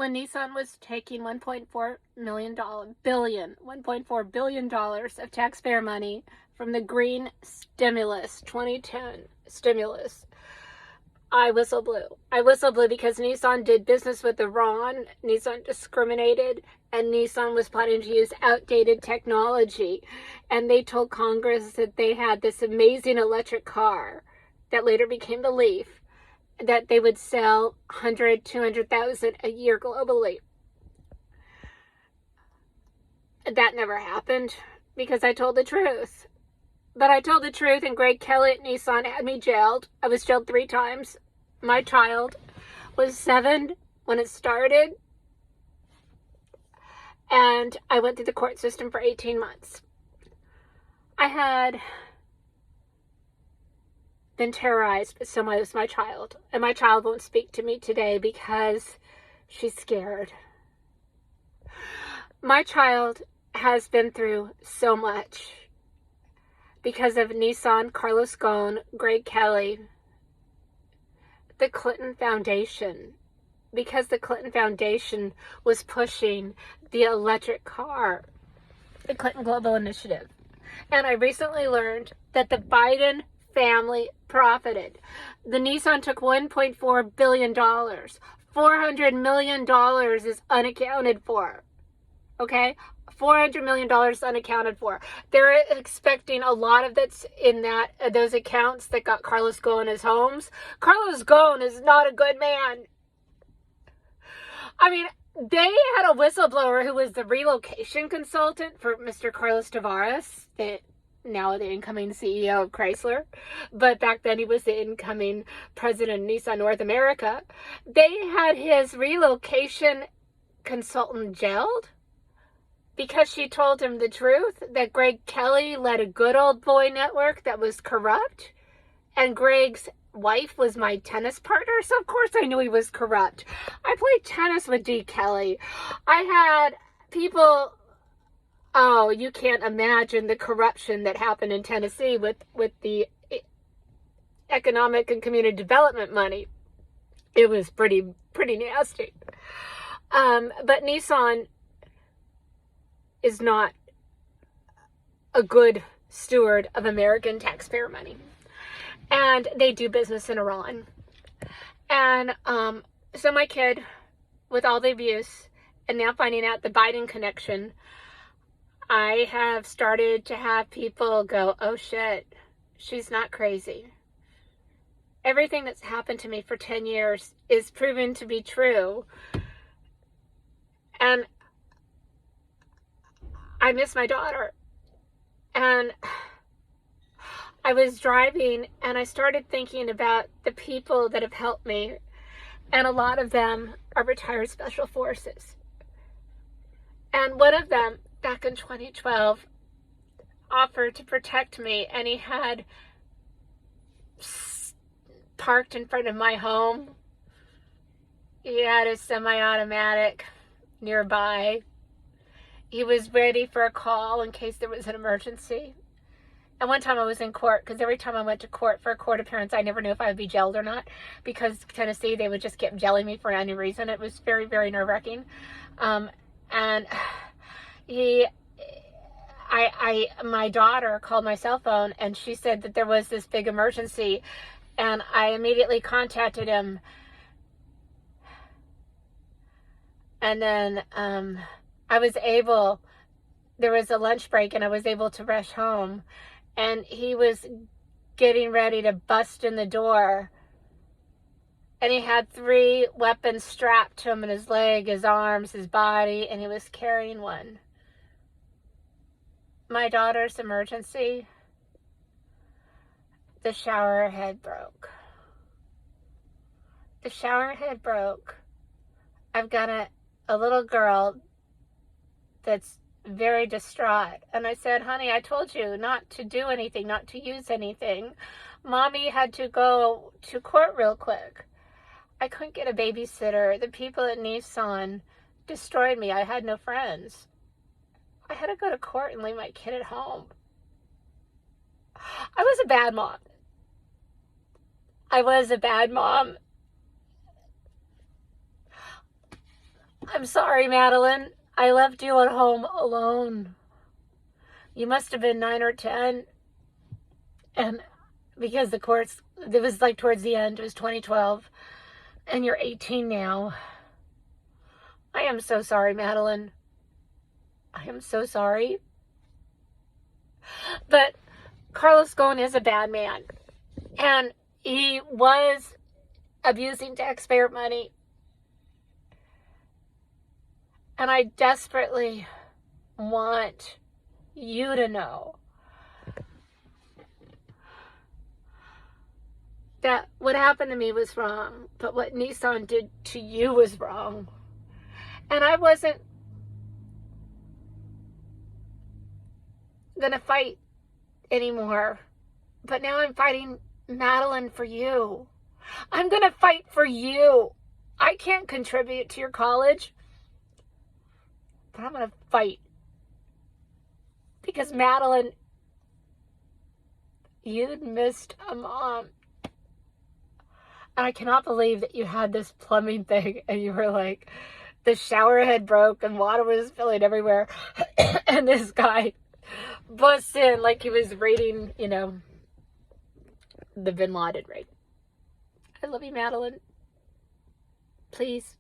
when Nissan was taking $1.4 billion of taxpayer money from the green stimulus, 2010 stimulus, I whistle blew. I whistle blew because Nissan did business with Iran, Nissan discriminated, and Nissan was planning to use outdated technology. And they told Congress that they had this amazing electric car that later became the Leaf, that they would sell 100, 200,000 a year globally. That never happened because I told the truth. But I told the truth, and Greg Kelly at Nissan had me jailed. I was jailed 3 times. My child was 7 when it started. And I went through the court system for 18 months. I had been terrorized, but so was my child. And my child won't speak to me today because she's scared. My child has been through so much because of Nissan, Carlos Ghosn, Greg Kelly, the Clinton Foundation, because the Clinton Foundation was pushing the electric car, the Clinton Global Initiative. And I recently learned that the Biden family profited. The Nissan took $1.4 billion. $400 million is unaccounted for. Okay? $400 million unaccounted for. They're expecting a lot of that's in those accounts that got Carlos Ghosn his homes. Carlos Ghosn is not a good man. I mean, they had a whistleblower who was the relocation consultant for Mr. Carlos Tavares, now the incoming CEO of Chrysler, but back then he was the incoming president of Nissan North America. They had his relocation consultant jailed because she told him the truth, that Greg Kelly led a good old boy network that was corrupt, and Greg's wife was my tennis partner, so of course I knew he was corrupt. I played tennis with D. Kelly. I had people, oh, you can't imagine the corruption that happened in Tennessee with the economic and community development money. It was pretty nasty. But Nissan is not a good steward of American taxpayer money. And they do business in Iran. And so my kid, with all the abuse, and now finding out the Biden connection, I have started to have people go, oh shit, she's not crazy. Everything that's happened to me for 10 years is proven to be true. And I miss my daughter. And I was driving and I started thinking about the people that have helped me. And a lot of them are retired special forces. And one of them, back in 2012, offered to protect me. And he had parked in front of my home. He had a semi-automatic nearby. He was ready for a call in case there was an emergency. And one time I was in court, because every time I went to court for a court appearance, I never knew if I would be jailed or not. Because Tennessee, they would just keep jailing me for any reason. It was very, very nerve-wracking. And my daughter called my cell phone, and she said that there was this big emergency. And I immediately contacted him. And then there was a lunch break, and I was able to rush home. And he was getting ready to bust in the door. And he had 3 weapons strapped to him in his leg, his arms, his body, and he was carrying one. My daughter's emergency, the shower head broke. The shower head broke. I've got a little girl that's very distraught. And I said, honey, I told you not to do anything, not to use anything. Mommy had to go to court real quick. I couldn't get a babysitter. The people at Nissan destroyed me. I had no friends. I had to go to court and leave my kid at home. I was a bad mom. I was a bad mom. I'm sorry, Madelyn. I left you at home alone. You must have been 9 or 10. And because the courts, it was like towards the end, it was 2012. And you're 18 now. I am so sorry, Madelyn. I am so sorry. But Carlos Ghosn is a bad man. And he was abusing taxpayer money. And I desperately want you to know that what happened to me was wrong, but what Nissan did to you was wrong. And I wasn't gonna fight anymore, but now I'm fighting, Madelyn, for you. I'm gonna fight for you. I can't contribute to your college, but I'm gonna fight. Because Madelyn, you'd missed a mom. And I cannot believe that you had this plumbing thing and you were like, the shower head broke and water was spilling everywhere. And this guy busts in like he was raiding, the Bin Laden raid. I love you, Madelyn. Please.